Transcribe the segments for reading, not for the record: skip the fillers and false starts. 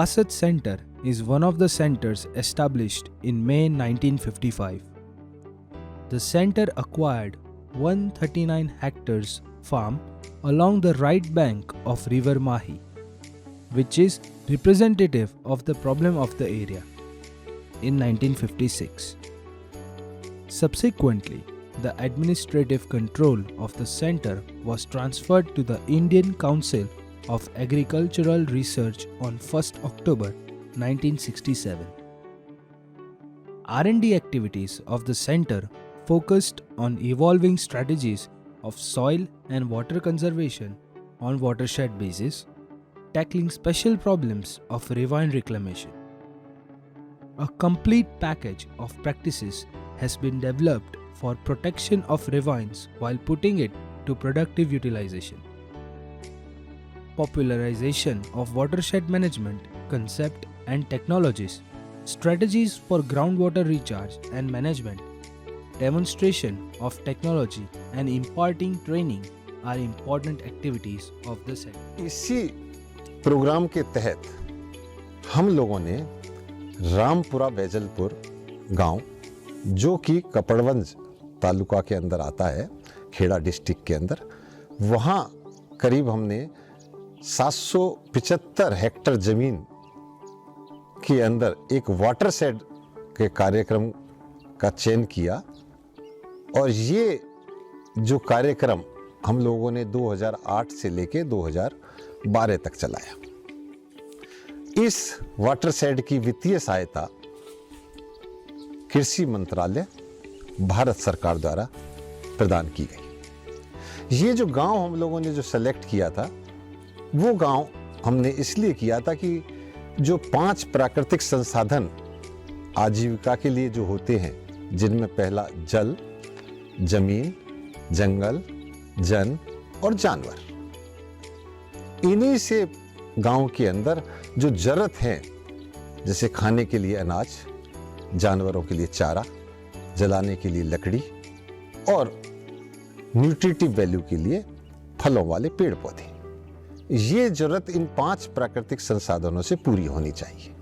Watershed Center is one of the centers established in May 1955. The center acquired 139 hectares farm along the right bank of River Mahi, which is representative of the problem of the area, in 1956. Subsequently, the administrative control of the center was transferred to the Indian Council of Agricultural Research on 1st October 1967. R&D activities of the center focused on evolving strategies of soil and water conservation on watershed basis, tackling special problems of ravine reclamation. A complete package of practices has been developed for protection of ravines while putting it to productive utilization. Popularization of watershed management concept and technologies, strategies for groundwater recharge and management, demonstration of technology and imparting training are important activities of the center. इसी programme के तहत हम लोगों ने रामपुरा वेजलपुर गांव, जो कि कपड़वंज तालुका के अंदर आता है, खेड़ा डिस्ट्रिक्ट के अंदर, वहाँ करीब हमने 775 हेक्टेयर ज़मीन के अंदर एक वाटरशेड के कार्यक्रम का चयन किया। और ये जो कार्यक्रम हम लोगों ने 2008 से लेके 2012 तक चलाया। इस वाटरशेड की वित्तीय सहायता कृषि मंत्रालय, भारत सरकार द्वारा प्रदान की गई। ये जो गांव हम लोगों ने जो सेलेक्ट किया था, वो गांव हमने इसलिए किया था कि जो 5 प्राकृतिक संसाधन आजीविका के लिए जो होते हैं, जिनमें पहला जल, जमीन, जंगल, जन और जानवर, इन्हीं से गांव के अंदर जो जरूरत है, जैसे खाने के लिए अनाज, जानवरों के लिए चारा, जलाने के लिए लकड़ी और न्यूट्रिटिव वैल्यू के लिए फलों वाले पेड़ पौधे, ये जरूरत इन 5 प्राकृतिक संसाधनों से पूरी होनी चाहिए।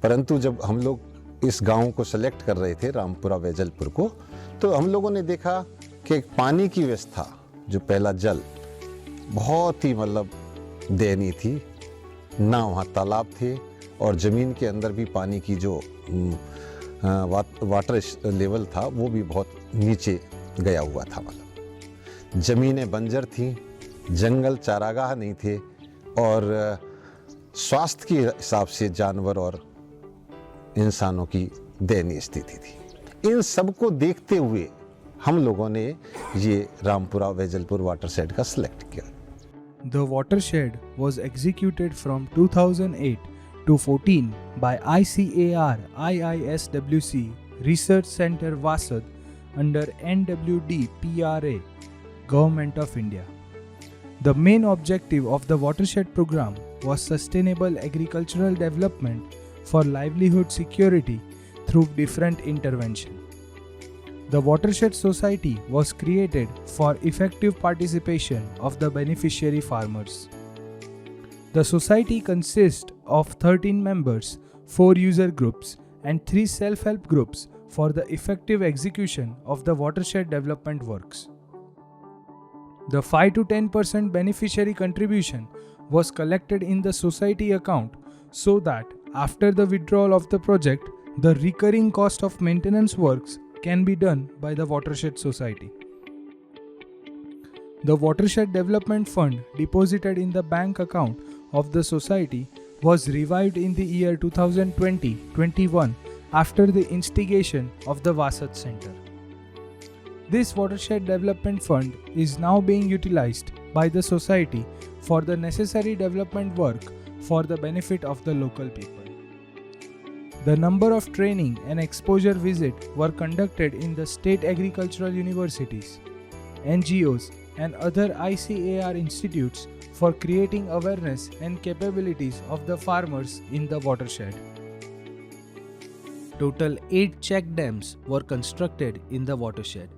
परंतु जब हम लोग इस गांव को सेलेक्ट कर रहे थे, रामपुरा वेजलपुर को, तो हम लोगों ने देखा कि पानी की व्यवस्था, जो पहला जल, बहुत ही मतलब दयनीय थी। ना वहाँ तालाब थे और ज़मीन के अंदर भी पानी की जो वाटर लेवल था वो भी बहुत नीचे गया हुआ था। मतलब ज़मीनें बंजर थीं, जंगल चारागाह नहीं थे और स्वास्थ्य के हिसाब से जानवर और इंसानों की दयनीय स्थिति थी। इन सबको देखते हुए हम लोगों ने ये रामपुरा वेजलपुर वाटरशेड का सिलेक्ट किया। The watershed was executed from 2008 to 14 by ICAR-IISWC Research Center Watershed under NWDPRA, Government of India. The main objective of the watershed program was sustainable agricultural development for livelihood security through different interventions. The Watershed Society was created for effective participation of the beneficiary farmers. The society consists of 13 members, 4 user groups and 3 self-help groups for the effective execution of the watershed development works. The 5 to 10% beneficiary contribution was collected in the society account so that after the withdrawal of the project, the recurring cost of maintenance works can be done by the Watershed Society. The Watershed Development Fund deposited in the bank account of the society was revived in the year 2020-21 after the instigation of the Watershed Center. This Watershed Development Fund is now being utilized by the society for the necessary development work for the benefit of the local people. The number of training and exposure visits were conducted in the state agricultural universities, NGOs and other ICAR institutes for creating awareness and capabilities of the farmers in the watershed. Total 8 check dams were constructed in the watershed.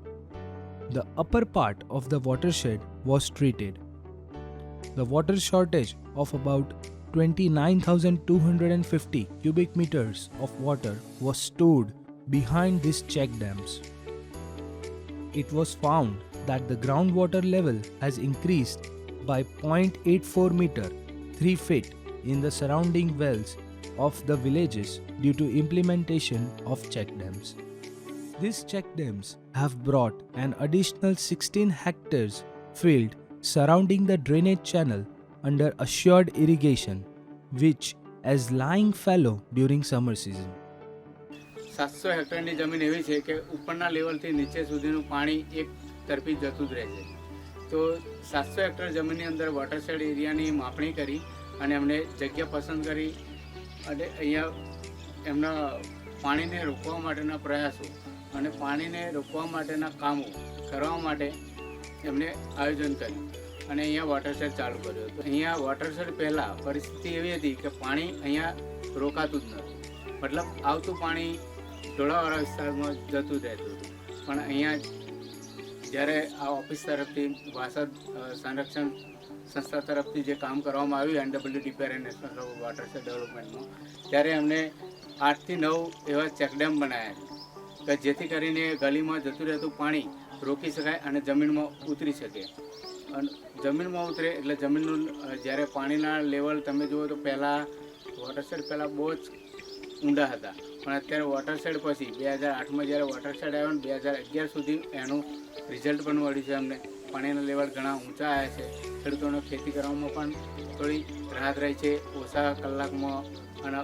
The upper part of the watershed was treated. The water shortage of about 29,250 cubic meters of water was stored behind these check dams. It was found that the groundwater level has increased by 0.84 meter, 3 feet in the surrounding wells of the villages due to implementation of check dams. These check dams have brought an additional 16 hectares field surrounding the drainage channel under assured irrigation, which is lying fallow during summer season. 700 હેક્ટરની જમીન એવી છે કે ઉપરના લેવલથી નીચે સુધીનું પાણી એક તરફી જતું જ રહે છે. તો 700 હેક્ટર જમીનની અંદર વોટરશેડ એરિયાની માપણી કરી અને એમને જગ્યા પસંદ કરી અને અહીંયા એમના પાણીને રોકવા માટેના પ્રયાસો અને પાણીને રોકવા માટેના કામો કરવા માટે એમણે આયોજન કર્યું અને અહીંયા વોટરશેડ ચાલુ કર્યો. તો અહીંયા વોટરશેડ પહેલાં પરિસ્થિતિ એવી હતી કે પાણી અહીંયા રોકાતું જ નહોતું, મતલબ આવતું પાણી ઢોળાવાળા વિસ્તારમાં જતું જ રહેતું હતું. પણ અહીંયા જ્યારે આ ઓફિસ તરફથી વાસદ સંરક્ષણ સંસ્થા તરફથી જે કામ કરવામાં આવ્યું NWDPRA નેશનલ વોટરશેડ ડેવલપમેન્ટમાં, ત્યારે એમણે 8 થી 9 એવા ચેકડેમ બનાવ્યા કે જેથી કરીને ગલીમાં જતું રહેતું પાણી રોકી શકાય અને જમીનમાં ઉતરી શકે. અને જમીનમાં ઉતરે એટલે જમીનનું જ્યારે પાણીના લેવલ તમે જુઓ તો પહેલાં વોટરશેડ પહેલાં બહુ જ ઊંડા હતા, પણ અત્યારે વોટરશેડ પછી 2008માં જ્યારે વોટરશેડ આવ્યો ને 2011 સુધી એનું રિઝલ્ટ પણ મળ્યું છે. અમને પાણીના લેવલ ઘણા ઊંચા આવ્યા છે. ખેડૂતોને ખેતી કરવામાં પણ થોડી રાહત રહી છે, ઓછા કલાકમાં અને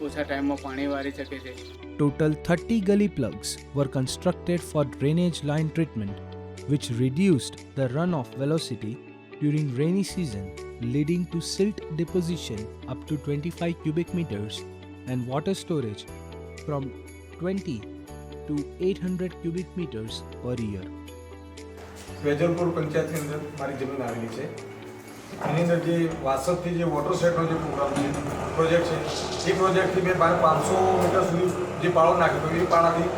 ઓછા ટાઈમમાં પાણી વારી શકે છે. Total 30 gully plugs were constructed for drainage line treatment, which reduced the runoff velocity during rainy season, leading to silt deposition up to 25 cubic meters and water storage from 20 to 800 cubic meters per year. Vejalpur પંચાયતની અંદર મારી જમીન આવેલી છે. એની અંદર જે વાસદથી જે વોટરશેડનો જે પ્રોગ્રામ છે, પ્રોજેક્ટ છે, એ પ્રોજેક્ટથી મેં 500 મીટર સુધી જે પાળો નાખ્યો હતો, એ પાળાથી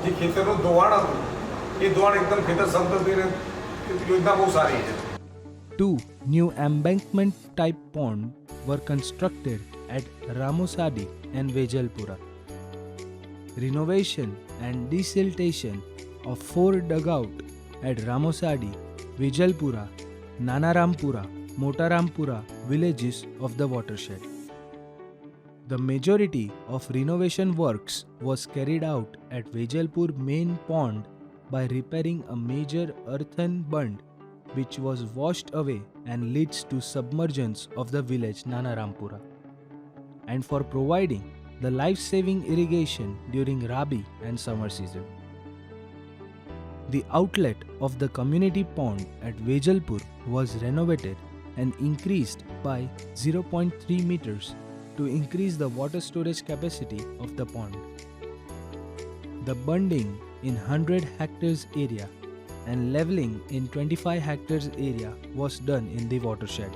જે ખેતરનું ધોવાણ હતું એ ધોવાણ એકદમ ખેતર સમતલ થઈને યોજના બહુ સારી છે. 2 new embankment type ponds were constructed at Ramosadi and Vejalpur-Rampura. Renovation and desiltation of 4 dugouts at Ramosadi, Vejalpur-Rampura, Nanarampura, Motarampura villages of the watershed. The majority of renovation works was carried out at Vejalpur main pond by repairing a major earthen bund which was washed away and leads to submergence of the village Nanarampura, and for providing the life-saving irrigation during Rabi and summer season. The outlet of the community pond at Vejalpur was renovated and increased by 0.3 meters to increase the water storage capacity of the pond. The bunding in 100 hectares area and leveling in 25 hectares area was done in the watershed.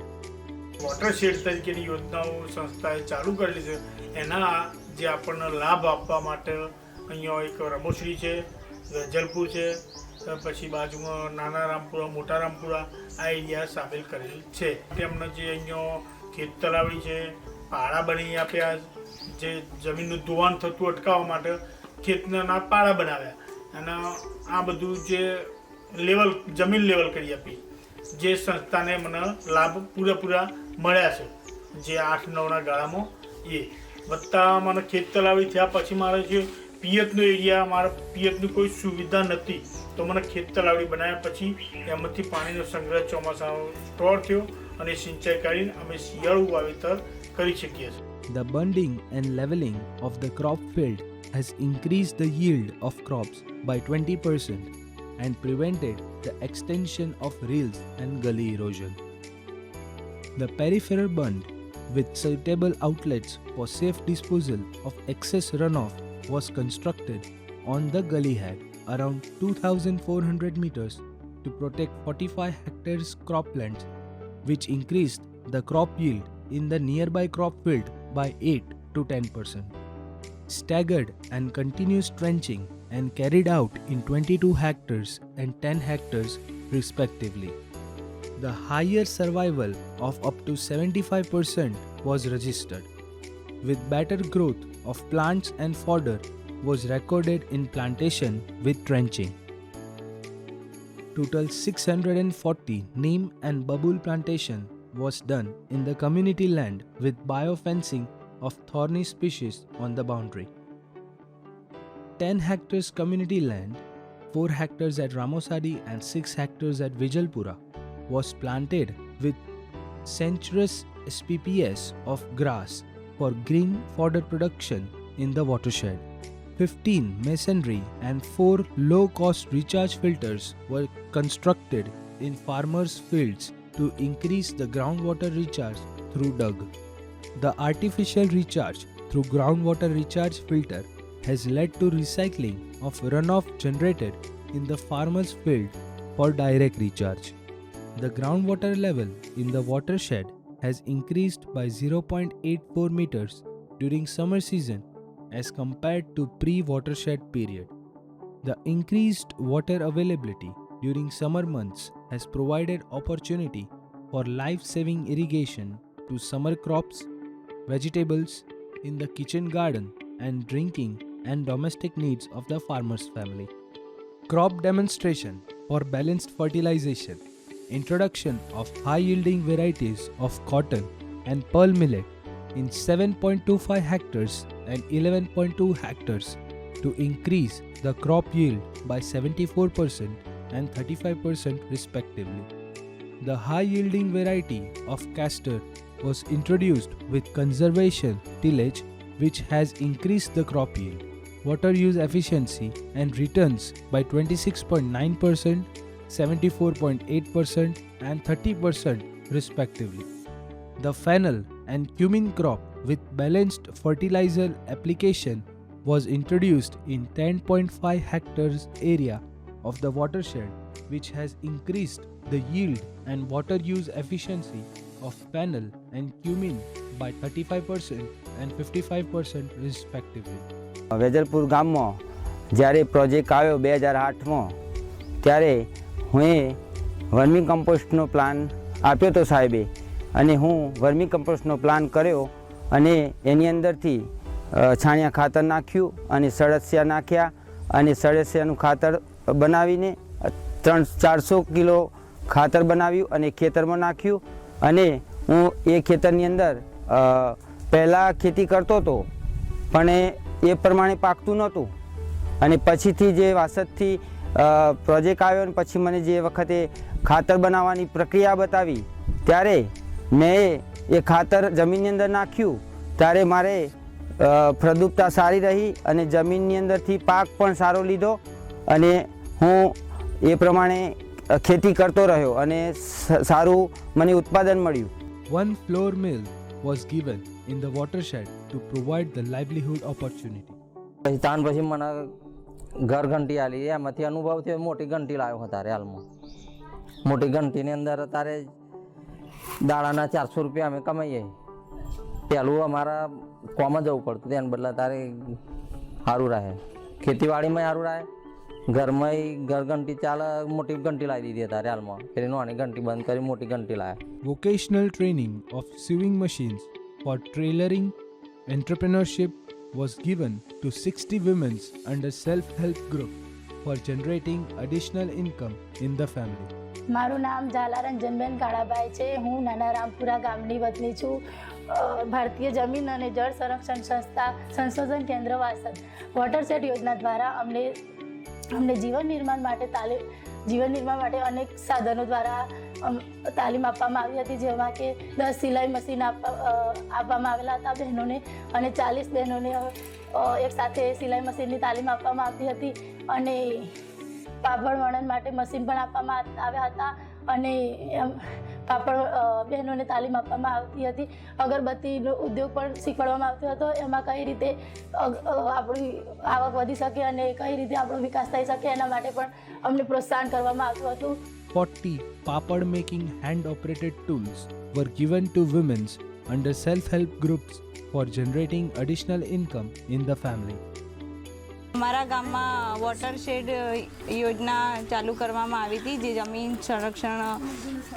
Watershed તરીકેની યોજનાઓ સંસ્થાએ ચાલુ કરેલી છે. એના જે આપણને લાભ આપવા માટે અહીંયા એક રમોસરી છે, વેજલપુર છે, પછી બાજુમાં નાના રામપુરા, મોટા રામપુરા, આ એરિયા સામેલ કરેલ છે. તેમને જે અહીંયા ખેત તલાવડી છે, પાળા બનાવી આપ્યા, જે જમીનનું ધોવાણ થતું અટકાવવા માટે ખેતના પાળા બનાવ્યા અને આ બધું જે લેવલ જમીન લેવલ કરી આપી, જે સંસ્થાને મને લાભ પૂરેપૂરા મળ્યા છે. જે 8-9ના ગાળામાં એ વત્તા મને ખેત તલાવડી થયા પછી મારે જે પિયતનો એરિયા, મારા પિયતની કોઈ સુવિધા નથી, તો મને ખેત તલાવડી બનાવ્યા પછી એમાંથી પાણીનો સંગ્રહ ચોમાસાનો સ્ટોર થયો અને સિંચાઈ કરીને અમે શિયાળુ વાવેતર કરી શકીએ છીએ. The bunding and leveling of the crop field has increased the yield of crops by 20% and prevented the extension of rills and gully erosion. The peripheral bund with suitable outlets for safe disposal of excess runoff was constructed on the gully head around 2,400 meters to protect 45 hectares croplands, which increased the crop yield in the nearby crop field by 8 to 10%. Staggered and continuous trenching and carried out in 22 hectares and 10 hectares respectively. the higher survival of up to 75% was registered, with better growth of plants and fodder was recorded in plantation with trenching. Total 640 neem and babul plantation was done in the community land with biofencing of thorny species on the boundary. 10 hectares community land, 4 hectares at Ramosadi and 6 hectares at Vejalpur-Rampura was planted with centuries SPPS of grass for green fodder production in the watershed. 15 masonry and 4 low-cost recharge filters were constructed in farmers' fields to increase the groundwater recharge through DUG. The artificial recharge through groundwater recharge filter has led to recycling of runoff generated in the farmer's field for direct recharge. The groundwater level in the watershed has increased by 0.84 meters during summer season as compared to pre-watershed period. The increased water availability during summer months has provided opportunity for life-saving irrigation to summer crops, vegetables in the kitchen garden and drinking and domestic needs of the farmer's family. Crop demonstration for balanced fertilization, introduction of high-yielding varieties of cotton and pearl millet in 7.25 hectares and 11.2 hectares to increase the crop yield by 74% and 35% respectively. The high-yielding variety of castor was introduced with conservation tillage, which has increased the crop yield, water use efficiency and returns by 26.9%, 74.8% and 30% respectively. The fennel and cumin crop with balanced fertilizer application was introduced in 10.5 hectares area of the watershed, which has increased the yield and water use efficiency of fennel and cumin by 35% and 55% respectively. Vejalpur ગામમાં જ્યારે project આવ્યો 2008માં ત્યારે હું vermi કમ્પોસ્ટનો plan આપ્યો તો સાહેબે અને હું વર્મી કમ્પોસ્ટનો પ્લાન કર્યો અને એની અંદરથી છાણિયા ખાતર નાખ્યું અને સળસિયા નાખ્યા અને સળસિયાનું ખાતર બનાવીને 400 કિલો ખાતર બનાવ્યું અને ખેતરમાં નાખ્યું અને હું એ ખેતરની અંદર પહેલાં ખેતી કરતો હતો પણ એ પ્રમાણે પાકતું નહોતું અને પછીથી જે વાસદથી પ્રોજેક્ટ આવ્યો અને પછી મને જે વખતે ખાતર બનાવવાની પ્રક્રિયા બતાવી ત્યારે મેં એ ખાતર જમીનની અંદર નાખ્યું ત્યારે મારે ફળદ્રુપતા સારી રહી અને જમીનની અંદરથી પાક પણ સારો લીધો અને હું એ પ્રમાણે ખેતી કરતો રહ્યો અને સારું મને ઉત્પાદન મળ્યું. One flour mill was given in the watershed to provide the livelihood opportunity. તાન પછી મને ઘર ઘંટી આલી એમાંથી અનુભવ થયો મોટી ઘંટી લાવ્યો અત્યારે હાલમાં મોટી ઘંટીની અંદર અત્યારે દાડાના 400 રૂપિયા અમે કમાઈએ પહેલું અમારા કોમાં જવું પડતું તેના બદલે તારે સારું રહે ખેતીવાડીમાં સારું રહે ઘરમાં ઘર ઘંટી ચાલે મોટી ઘંટી લાવી દીધી અત્યારે હાલમાં પેલી નાની ઘંટી બંધ કરી મોટી ઘંટી લાવે. Vocational training of sewing machines for tailoring entrepreneurship was given to 60 women under self-help group for generating additional income in the family. મારું નામ ઝાલા રંજનબેન કાળાભાઈ છે. હું નાના રામપુરા ગામની વતની છું. ભારતીય જમીન અને જળ સંરક્ષણ સંસ્થા સંશોધન કેન્દ્ર વાસદ વોટરશેડ યોજના દ્વારા અમને જીવન નિર્માણ માટે અનેક સાધનો દ્વારા તાલીમ આપવામાં આવી હતી, જેમાં કે 10 સિલાઈ મશીન આપવામાં આવેલા હતા બહેનોને અને 40 બહેનોને એક સાથે સિલાઈ મશીનની તાલીમ આપવામાં આવતી હતી અને પાપડ વણન માટે મશીન પણ આપવામાં આવ્યા હતા અને પાપડ બહેનોને તાલીમ આપવામાં આવતી હતી. અગરબત્તીનો ઉદ્યોગ પણ શીખવાડવામાં આવતો હતો. એમાં કઈ રીતે આપણી આવક વધી શકે અને કઈ રીતે આપણો વિકાસ થઈ શકે એના માટે પણ અમને પ્રોત્સાહન કરવામાં આવતું હતું. 40 papad making hand operated tools were given to women under self-help groups for generating additional income in the family. અમારા ગામમાં વોટરશેડ યોજના ચાલુ કરવામાં આવી હતી, જે જમીન સંરક્ષણ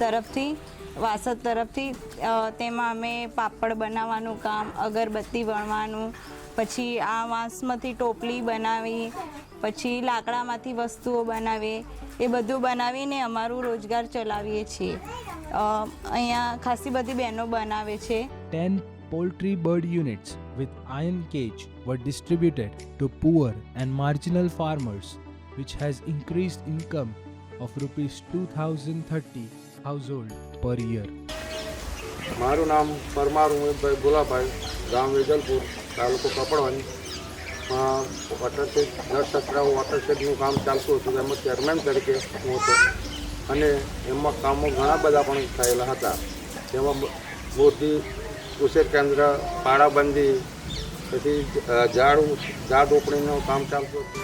તરફથી વાસદ તરફથી. તેમાં અમે પાપડ બનાવવાનું કામ, અગરબત્તી વણવાનું, પછી આ વાંસમાંથી ટોપલી બનાવી, પછી લાકડામાંથી વસ્તુઓ બનાવીએ, એ બધું બનાવીને અમારું રોજગાર ચલાવીએ છીએ. અહીંયા ખાસી બધી બહેનો બનાવે છે. 10 poultry bird units with iron cage were distributed to poor and marginal farmers, which has increased income of rupees 2030 household per year. મારું નામ પરમાર ઉમેશભાઈ ભોલાભાઈ, ગામ વેજલપુર, તાલુકો કપડવંજ. વોટરશેડ 10 સત્રા વોટરશેડનું કામ ચાલતું હતું, એમાં ચેરમેન તરીકે હું હતો અને એમાં કામો ઘણા બધા પણ થયેલા હતા. તેમાં મોટી ઉછેર કેન્દ્ર, પાડાબંધી, પછી ઝાડ રોપણીનું કામ ચાલતું હતું.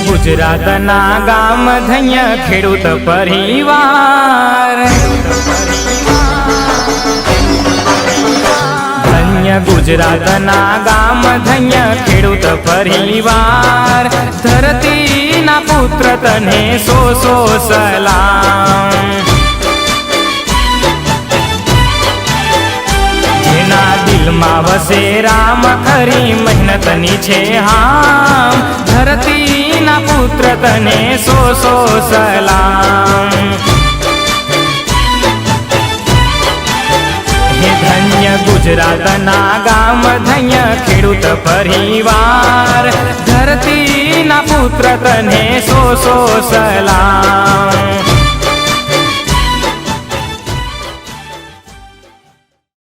ગુજરાતના ગામ ધન્ય ખેડૂત પરિવાર, ધન્ય ગુજરાતના ગામ ધન્ય ખેડૂત પરિવાર. ધરતીના પુત્ર તને સો સલામ. જેના દિલમાં વસે રામ, ખરી મહેનતની છે હામ. ધરતીના પુત્ર તને સો સલામ. હે ધન્ય ગુજરાતના ગામ ધન્ય ખેડૂત પરિવાર. ધરતીના પુત્ર તને સો સલામ.